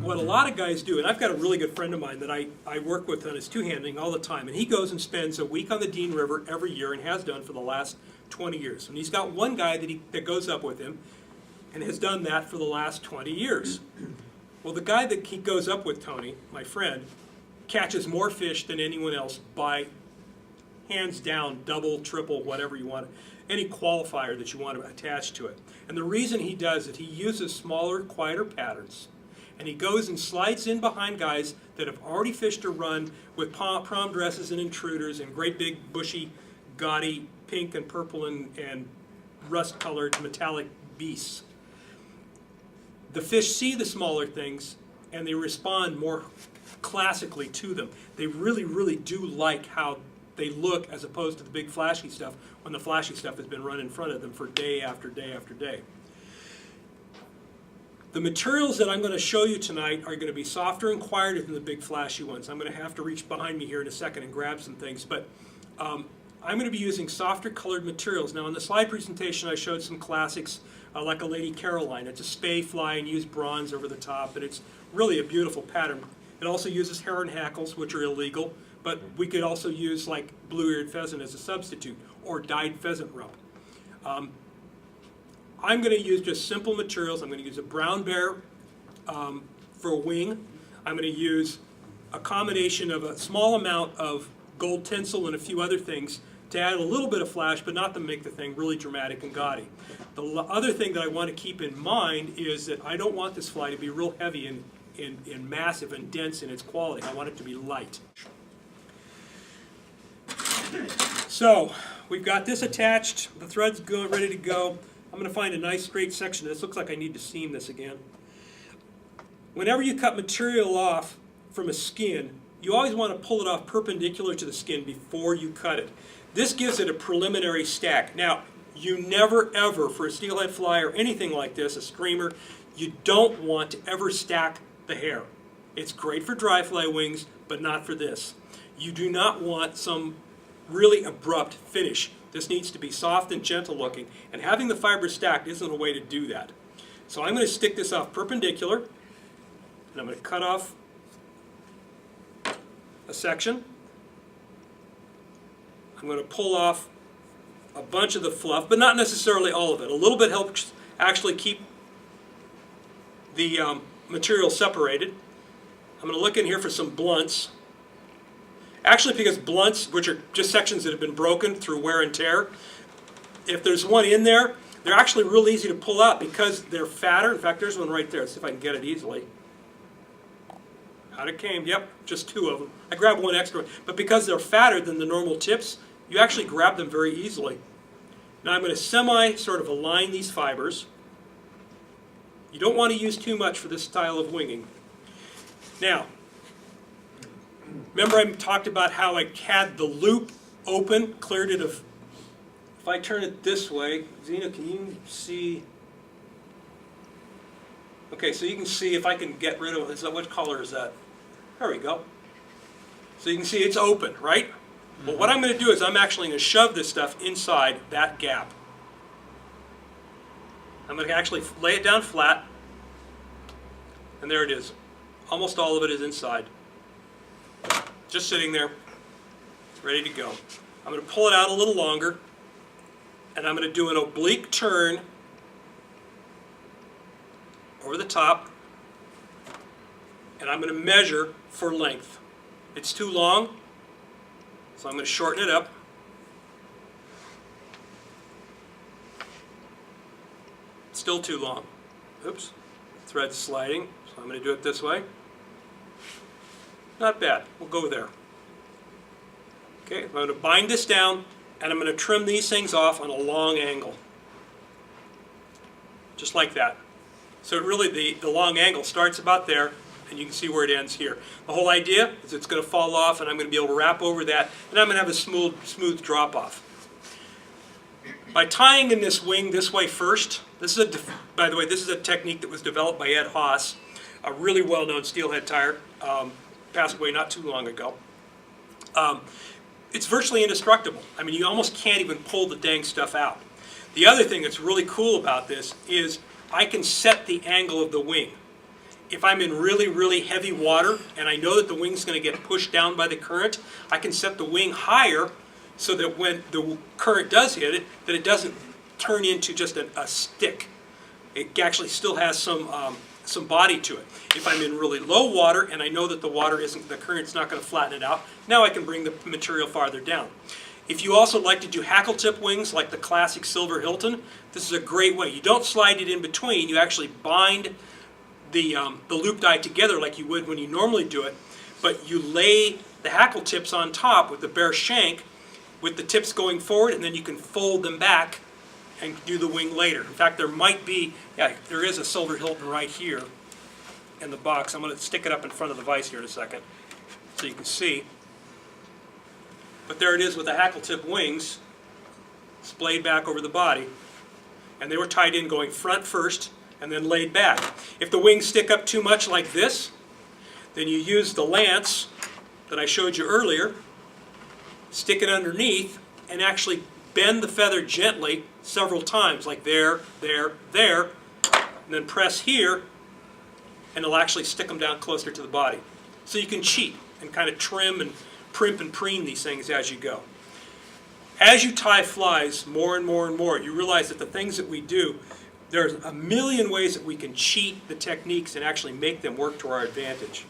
what a lot of guys do, and I've got a really good friend of mine that I work with on his two-handling all the time, and he goes and spends a week on the Dean River every year and has done for the last 20 years. And he's got one guy that goes up with him and has done that for the last 20 years. Well, the guy that he goes up with, Tony, my friend, catches more fish than anyone else by hands down, double, triple, whatever you want, any qualifier that you want to attach to it. And the reason he does it, he uses smaller, quieter patterns. And he goes and slides in behind guys that have already fished a run with prom dresses and intruders and great big, bushy, gaudy, pink and purple and rust-colored metallic beasts. The fish see the smaller things and they respond more classically to them. They really, really do like how they look as opposed to the big flashy stuff when the flashy stuff has been run in front of them for day after day after day. The materials that I'm going to show you tonight are going to be softer and quieter than the big flashy ones. I'm going to have to reach behind me here in a second and grab some things, but I'm going to be using softer colored materials. Now in the slide presentation I showed some classics like a Lady Caroline. It's a spay fly and used bronze over the top, and it's really a beautiful pattern. It also uses heron hackles, which are illegal, but we could also use like blue-eared pheasant as a substitute or dyed pheasant rump. I'm going to use just simple materials. I'm going to use a brown bear for a wing. I'm going to use a combination of a small amount of gold tinsel and a few other things to add a little bit of flash, but not to make the thing really dramatic and gaudy. The other thing that I want to keep in mind is that I don't want this fly to be real heavy and massive and dense in its quality. I want it to be light. So we've got this attached. The thread's ready to go. I'm going to find a nice straight section. This looks like I need to seam this again. Whenever you cut material off from a skin, you always want to pull it off perpendicular to the skin before you cut it. This gives it a preliminary stack. Now, you never ever, for a steelhead fly or anything like this, a streamer, you don't want to ever stack the hair. It's great for dry fly wings, but not for this. You do not want some really abrupt finish. This needs to be soft and gentle looking, and having the fibers stacked isn't a way to do that. So I'm going to stick this off perpendicular, and I'm going to cut off a section. I'm going to pull off a bunch of the fluff, but not necessarily all of it. A little bit helps actually keep the material separated. I'm going to look in here for some blunts. Actually, because blunts, which are just sections that have been broken through wear and tear, if there's one in there, they're actually real easy to pull out because they're fatter. In fact, there's one right there. Let's see if I can get it easily. Out it came. Yep, just two of them. I grabbed one extra, but because they're fatter than the normal tips, you actually grab them very easily. Now I'm going to sort of align these fibers. You don't want to use too much for this style of winging. Now, remember I talked about how I had the loop open, cleared it of, if I turn it this way, Zena, can you see? Okay, so you can see if I can get rid of it. What color is that? There we go. So you can see it's open, right? Well, what I'm going to do is I'm actually going to shove this stuff inside that gap. I'm going to actually lay it down flat, and there it is. Almost all of it is inside. Just sitting there, ready to go. I'm going to pull it out a little longer, and I'm going to do an oblique turn over the top, and I'm going to measure for length. It's too long, so I'm going to shorten it up. Still too long. Oops, thread's sliding, so I'm going to do it this way. Not bad, we'll go there. Okay, I'm going to bind this down, and I'm going to trim these things off on a long angle. Just like that. So really the long angle starts about there, and you can see where it ends here. The whole idea is it's going to fall off, and I'm going to be able to wrap over that, and I'm going to have a smooth drop off. By tying in this wing this way first, by the way, this is a technique that was developed by Ed Haas, a really well-known steelhead tyer, passed away not too long ago. It's virtually indestructible. I mean, you almost can't even pull the dang stuff out. The other thing that's really cool about this is I can set the angle of the wing. if I'm in really, really heavy water and I know that the wing's going to get pushed down by the current, I can set the wing higher so that when the current does hit it, that it doesn't turn into just a stick. It actually still has some body to it. If I'm in really low water and I know that the current's not going to flatten it out, now I can bring the material farther down. If you also like to do hackle tip wings like the classic Silver Hilton, this is a great way. You don't slide it in between, you actually bind the loop die together like you would when you normally do it, but you lay the hackle tips on top with the bare shank with the tips going forward, and then you can fold them back and do the wing later. In fact, there might be, yeah, there is a Silver Hilton right here in the box. I'm going to stick it up in front of the vise here in a second so you can see. But there it is with the hackle tip wings splayed back over the body. And they were tied in going front first and then laid back. If the wings stick up too much like this, then you use the lance that I showed you earlier, stick it underneath, and actually bend the feather gently several times, like there, there, there, and then press here, and it'll actually stick them down closer to the body. So you can cheat and kind of trim and primp and preen these things as you go. As you tie flies more and more and more, you realize that the things that we do, there's a million ways that we can cheat the techniques and actually make them work to our advantage.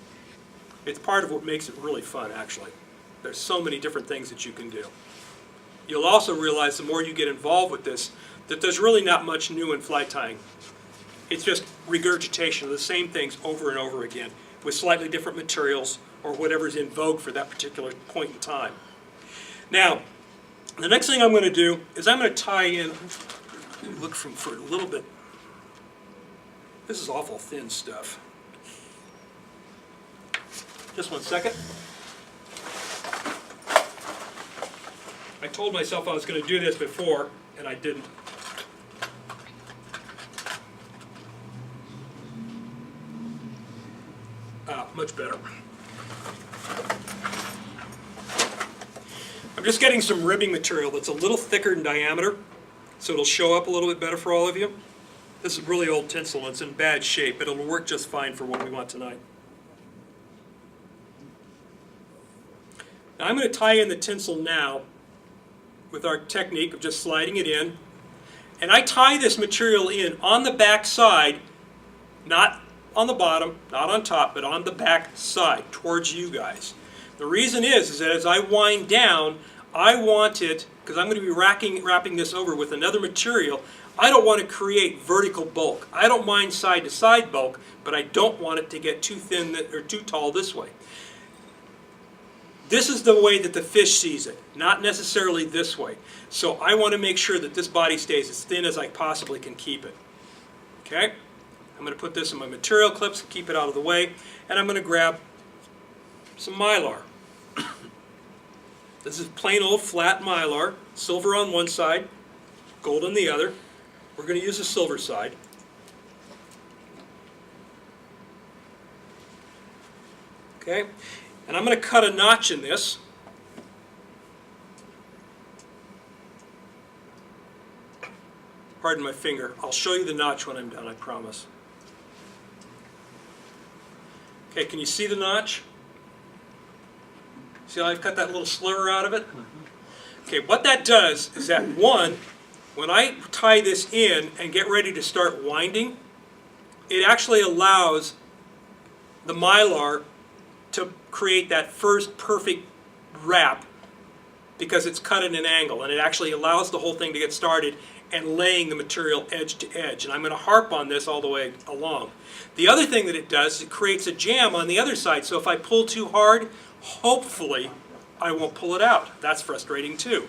It's part of what makes it really fun, actually. There's so many different things that you can do. You'll also realize the more you get involved with this, that there's really not much new in fly tying. It's just regurgitation of the same things over and over again with slightly different materials or whatever's in vogue for that particular point in time. Now, the next thing I'm going to do is I'm going to tie in, look for a little bit, this is awful thin stuff. Just one second. I told myself I was going to do this before, and I didn't. Much better. I'm just getting some ribbing material that's a little thicker in diameter, so it'll show up a little bit better for all of you. This is really old tinsel, and it's in bad shape, but it'll work just fine for what we want tonight. Now I'm going to tie in the tinsel now with our technique of just sliding it in. And I tie this material in on the back side, not on the bottom, not on top, but on the back side towards you guys. The reason is that as I wind down, I want it, because I'm going to be wrapping this over with another material, I don't want to create vertical bulk. I don't mind side to side bulk, but I don't want it to get too thin or too tall this way. This is the way that the fish sees it, not necessarily this way. So I want to make sure that this body stays as thin as I possibly can keep it. Okay? I'm going to put this in my material clips, keep it out of the way, and I'm going to grab some mylar. This is plain old flat mylar, silver on one side, gold on the other. We're going to use the silver side. Okay? And I'm going to cut a notch in this. Pardon my finger. I'll show you the notch when I'm done, I promise. Okay, can you see the notch? See how I've cut that little sliver out of it? Okay, what that does is that, one, when I tie this in and get ready to start winding, it actually allows the mylar to create that first perfect wrap because it's cut at an angle, and it actually allows the whole thing to get started and laying the material edge to edge. And I'm going to harp on this all the way along. The other thing that it does is it creates a jam on the other side, so if I pull too hard, hopefully I won't pull it out. That's frustrating too.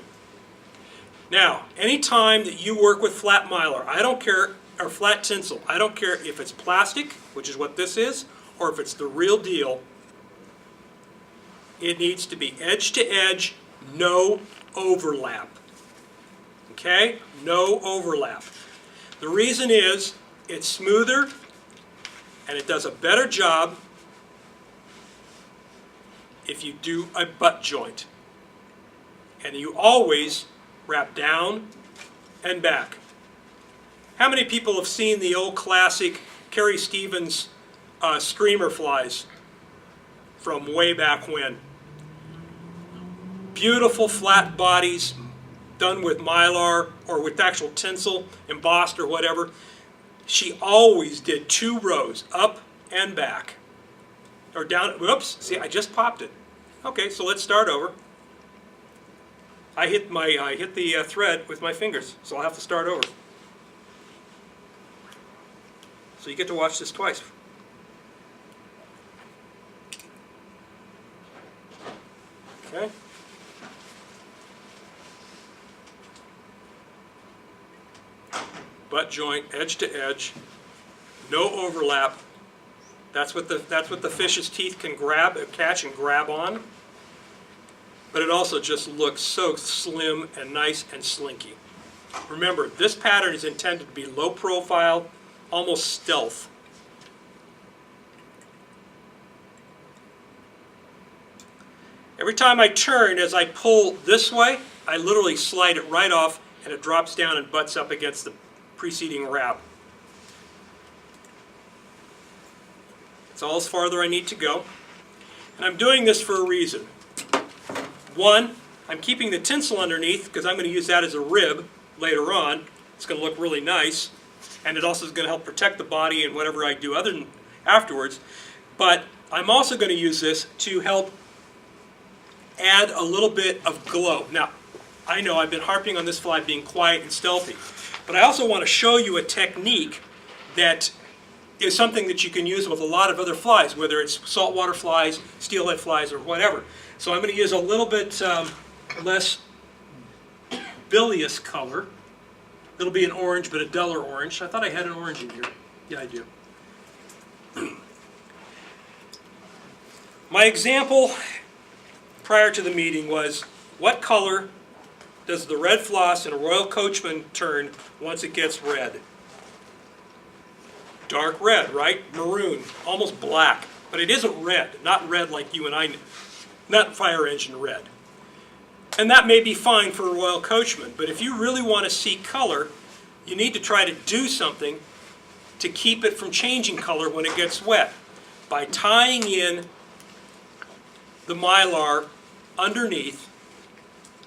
Now, anytime that you work with flat mylar, I don't care, or flat tinsel, I don't care if it's plastic, which is what this is, or if it's the real deal, it needs to be edge to edge, no overlap. Okay? No overlap. The reason is it's smoother and it does a better job if you do a butt joint. And you always wrap down and back. How many people have seen the old classic Carrie Stevens streamer flies from way back when. Beautiful flat bodies done with mylar or with actual tinsel, embossed or whatever. She always did 2 rows, up and back. Or down, whoops, see, I just popped it. Okay, so let's start over. I hit the thread with my fingers, so I'll have to start over. So you get to watch this twice. Okay. Butt joint, edge to edge, no overlap. That's what the fish's teeth can catch and grab on. But it also just looks so slim and nice and slinky. Remember, this pattern is intended to be low profile, almost stealth. Every time I turn, as I pull this way, I literally slide it right off and it drops down and butts up against the preceding wrap. It's all as farther I need to go. And I'm doing this for a reason. One, I'm keeping the tinsel underneath because I'm going to use that as a rib later on. It's going to look really nice. And it also is going to help protect the body and whatever I do afterwards. But I'm also going to use this to help add a little bit of glow. Now, I know I've been harping on this fly being quiet and stealthy, but I also want to show you a technique that is something that you can use with a lot of other flies, whether it's saltwater flies, steelhead flies, or whatever. So I'm going to use a little bit less bilious color. It'll be an orange, but a duller orange. I thought I had an orange in here. Yeah, I do. My example prior to the meeting was, what color does the red floss in a Royal Coachman turn once it gets red? Dark red, right? Maroon, almost black. But it isn't red, not red like you and I, not fire engine red. And that may be fine for a Royal Coachman, but if you really want to see color, you need to try to do something to keep it from changing color when it gets wet. By tying in the mylar underneath,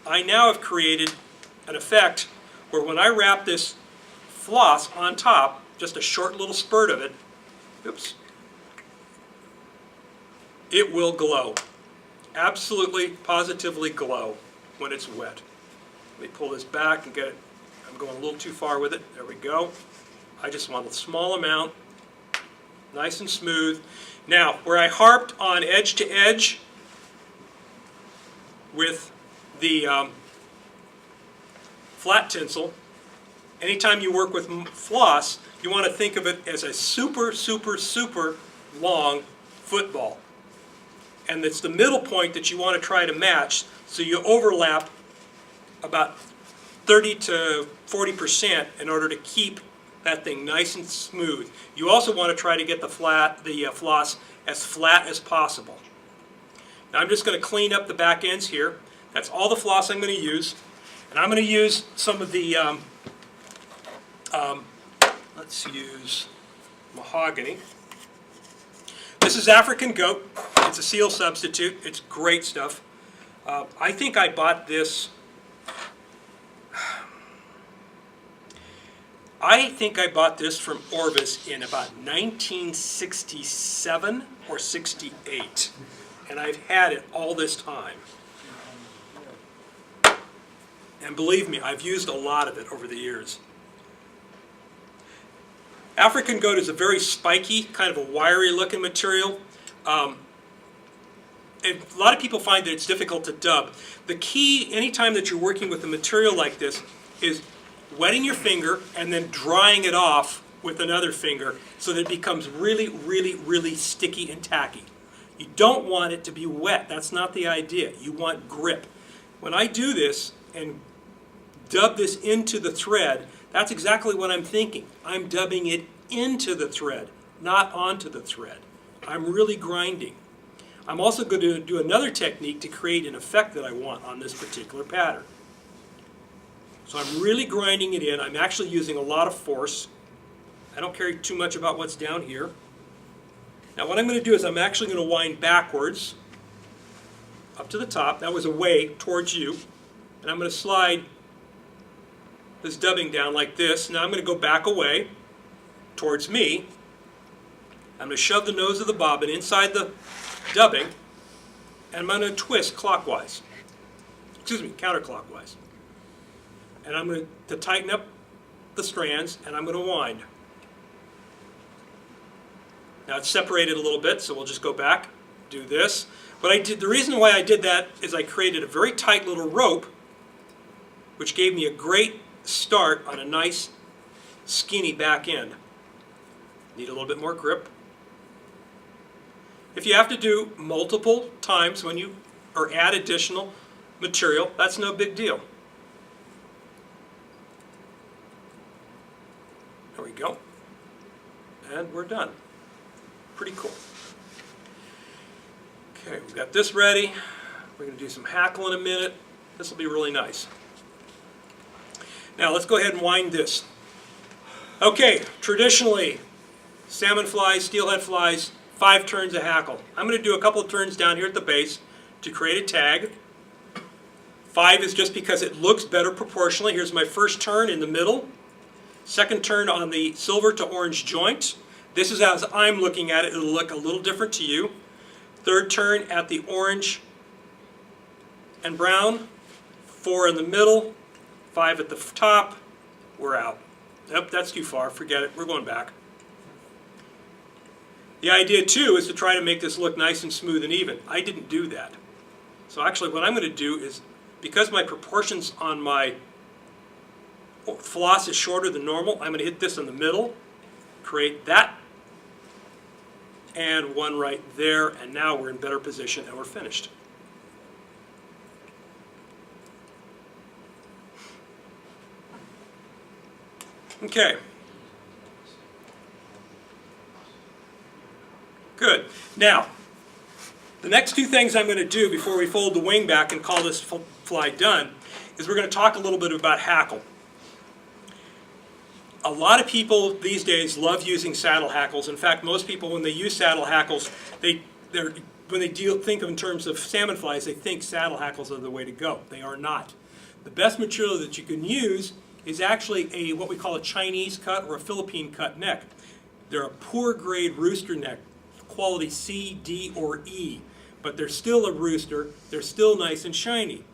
I now have created an effect where when I wrap this floss on top, just a short little spurt of it, oops, it will glow. Absolutely, positively glow when it's wet. Let me pull this back and get it. I'm going a little too far with it. There we go. I just want a small amount, nice and smooth. Now, where I harped on edge to edge with the flat tinsel, anytime you work with floss, you want to think of it as a super, super, super long football. And it's the middle point that you want to try to match, so you overlap about 30 to 40% in order to keep that thing nice and smooth. You also want to try to get the floss as flat as possible. Now I'm just going to clean up the back ends here. That's all the floss I'm going to use. And I'm going to use some of the, let's use mahogany. This is African goat. It's a seal substitute. It's great stuff. I think I bought this, from Orvis in about 1967 or 68. And I've had it all this time. And believe me, I've used a lot of it over the years. African goat is a very spiky, kind of a wiry looking material. And a lot of people find that it's difficult to dub. The key, anytime that you're working with a material like this, is wetting your finger and then drying it off with another finger so that it becomes really, really, really sticky and tacky. You don't want it to be wet. That's not the idea. You want grip. When I do this and dub this into the thread, that's exactly what I'm thinking. I'm dubbing it into the thread, not onto the thread. I'm really grinding. I'm also going to do another technique to create an effect that I want on this particular pattern. So I'm really grinding it in. I'm actually using a lot of force. I don't care too much about what's down here. Now what I'm going to do is I'm actually going to wind backwards up to the top. That was away towards you. And I'm going to slide this dubbing down like this. Now I'm going to go back away towards me. I'm going to shove the nose of the bobbin inside the dubbing, and I'm going to twist clockwise. Excuse me, counterclockwise. And I'm going to tighten up the strands, and I'm going to wind. Now it's separated a little bit, so we'll just go back, do this. The reason why I did that is I created a very tight little rope, which gave me a great start on a nice skinny back end. Need a little bit more grip. If you have to do multiple times when you or add additional material, that's no big deal. There we go. And we're done. Pretty cool. Okay, we've got this ready. We're going to do some hackle in a minute. This will be really nice. Now let's go ahead and wind this. Okay, traditionally, salmon flies, steelhead flies, 5 turns of hackle. I'm going to do a couple of turns down here at the base to create a tag. 5 is just because it looks better proportionally. Here's my first turn in the middle. Second turn on the silver to orange joint. This is as I'm looking at it. It'll look a little different to you. Third turn at the orange and brown. 4 in the middle. 5 at the top. We're out. Yep, that's too far. Forget it. We're going back. The idea, too, is to try to make this look nice and smooth and even. I didn't do that. So actually what I'm going to do is, because my proportions on my floss is shorter than normal, I'm going to hit this in the middle, create that, and one right there, and now we're in better position and we're finished. Okay. Good. Now, the next 2 things I'm going to do before we fold the wing back and call this fly done is we're going to talk a little bit about hackle. A lot of people these days love using saddle hackles. In fact, most people, when they use saddle hackles, when they think of in terms of salmon flies, they think saddle hackles are the way to go. They are not. The best material that you can use is actually what we call a Chinese cut or a Philippine cut neck. They're a poor grade rooster neck, quality C, D, or E, but they're still a rooster. They're still nice and shiny.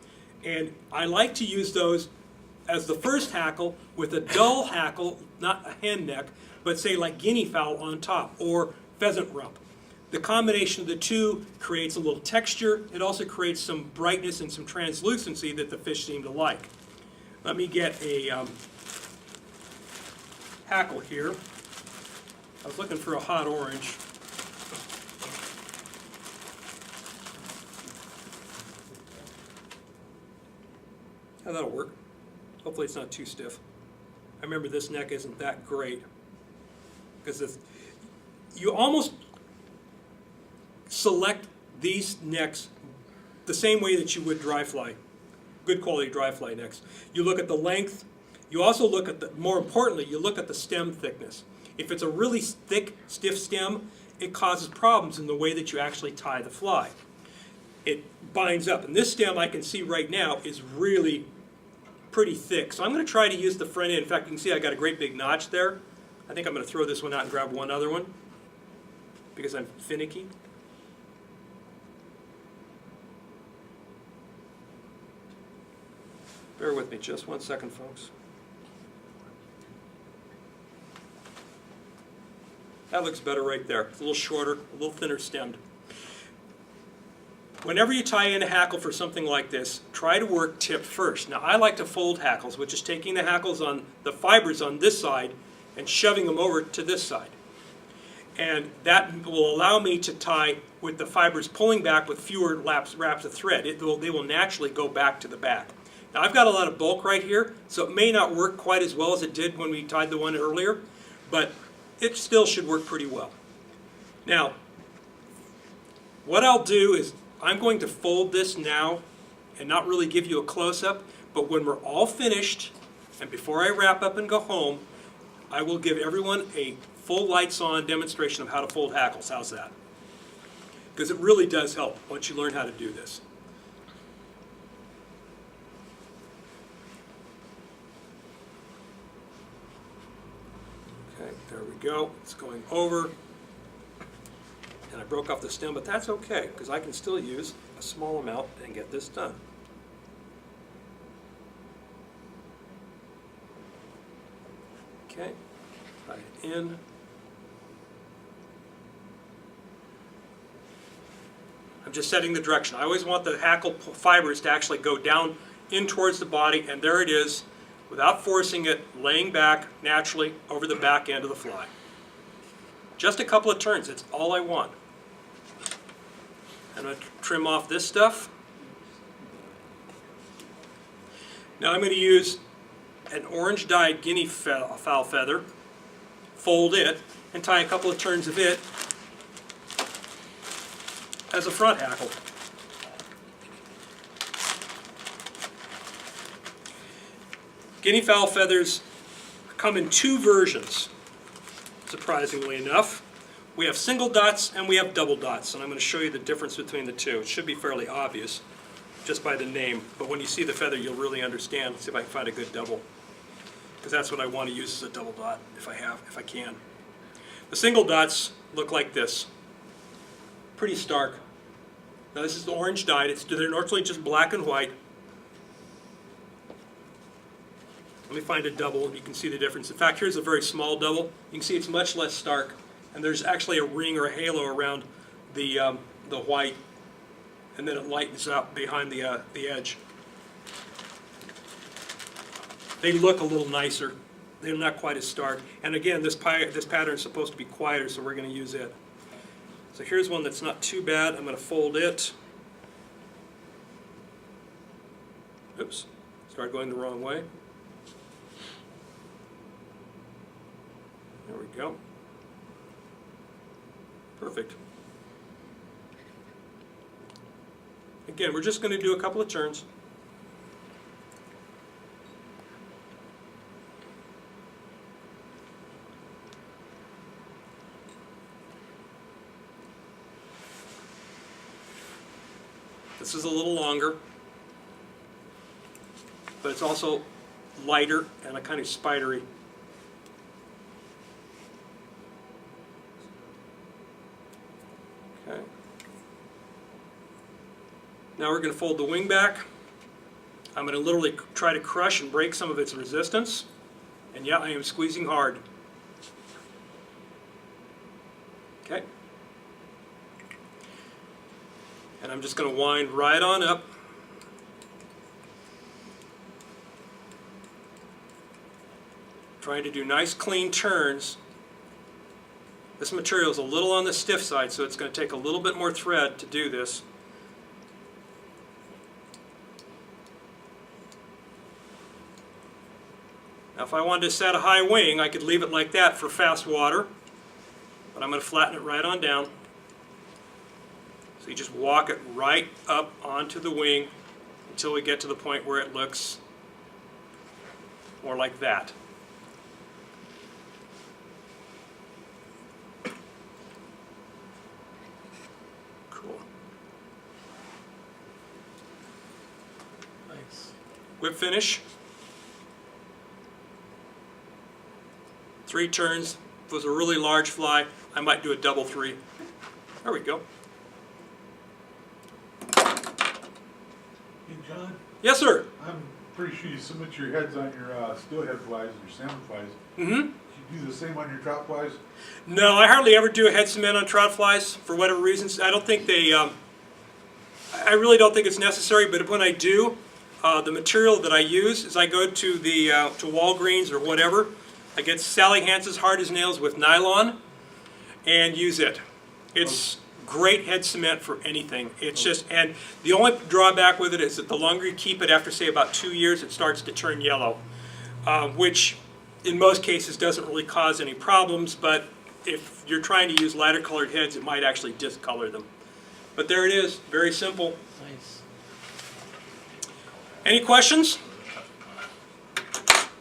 And I like to use those as the first hackle with a dull hackle, not a hen neck, but say like guinea fowl on top or pheasant rump. The combination of the two creates a little texture. It also creates some brightness and some translucency that the fish seem to like. Let me get a hackle here. I was looking for a hot orange. Oh, that'll work. Hopefully it's not too stiff. I remember this neck isn't that great because you almost select these necks the same way that you would dry fly, good quality dry fly necks. You look at the length. You also look at more importantly, you look at the stem thickness. If it's a really thick, stiff stem, it causes problems in the way that you actually tie the fly. It binds up. And this stem I can see right now is really pretty thick. So I'm going to try to use the front end. In fact, you can see I got a great big notch there. I think I'm going to throw this one out and grab one other one because I'm finicky. Bear with me just 1 second, folks. That looks better right there. It's a little shorter, a little thinner stemmed. Whenever you tie in a hackle for something like this, try to work tip first. Now I like to fold hackles, which is taking the hackles on the fibers on this side and shoving them over to this side. And that will allow me to tie with the fibers pulling back with fewer wraps of thread. They will naturally go back to the back. Now I've got a lot of bulk right here, so it may not work quite as well as it did when we tied the one earlier, but it still should work pretty well. Now, what I'll do is I'm going to fold this now and not really give you a close-up, but when we're all finished, and before I wrap up and go home, I will give everyone a full lights on demonstration of how to fold hackles. How's that? Because it really does help once you learn how to do this. Okay, there we go. It's going over. And I broke off the stem, but that's okay, because I can still use a small amount and get this done. Okay, slide it in. I'm just setting the direction. I always want the hackle fibers to actually go down in towards the body, and there it is, without forcing it, laying back naturally over the back end of the fly. Just a couple of turns, that's all I want. I'm going to trim off this stuff. Now I'm going to use an orange dyed guinea fowl feather, fold it, and tie a couple of turns of it as a front hackle. Guinea fowl feathers come in two versions, surprisingly enough. We have single dots and we have double dots, and I'm going to show you the difference between the two. It should be fairly obvious just by the name, but when you see the feather you'll really understand. Let's see if I can find a good double, because that's what I want to use as a double dot if I can. The single dots look like this, pretty stark. Now this is the orange dyed. They're normally just black and white. Let me find a double and you can see the difference. In fact, here's a very small double. You can see it's much less stark, and there's actually a ring or a halo around the white, and then it lightens up behind the edge. They look a little nicer. They're not quite as stark. And again, this pattern is supposed to be quieter, so we're going to use it. So here's one that's not too bad. I'm going to fold it. Oops, started going the wrong way. There we go. Perfect. Again, we're just going to do a couple of turns. This is a little longer, but it's also lighter and a kind of spidery. Okay. Now we're going to fold the wing back. I'm going to literally try to crush and break some of its resistance. And yeah, I am squeezing hard. Okay. And I'm just going to wind right on up. Trying to do nice clean turns. This material is a little on the stiff side, so it's going to take a little bit more thread to do this. Now if I wanted to set a high wing, I could leave it like that for fast water, but I'm going to flatten it right on down. So you just walk it right up onto the wing until we get to the point where it looks more like that. Cool. Nice. Whip finish. 3 turns. If it was a really large fly, I might do a double 3. There we go. Hey John, Yes, sir. I'm pretty sure you submit your heads on your steelhead flies and your salmon flies. Mm-hmm. Do you do the same on your trout flies? No, I hardly ever do a head cement on trout flies for whatever reasons. I don't think they, I really don't think it's necessary, but when I do, the material that I use is I go to the, to Walgreens or whatever. I get Sally Hansen's Hard as Nails with nylon and use it. It's great head cement for anything. It's just, and the only drawback with it is that the longer you keep it, after say about 2 years, it starts to turn yellow, which in most cases doesn't really cause any problems, but if you're trying to use lighter colored heads, it might actually discolor them. But there it is, very simple. Nice. Any questions?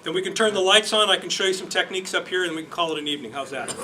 Then we can turn the lights on, I can show you some techniques up here, and we can call it an evening. How's that?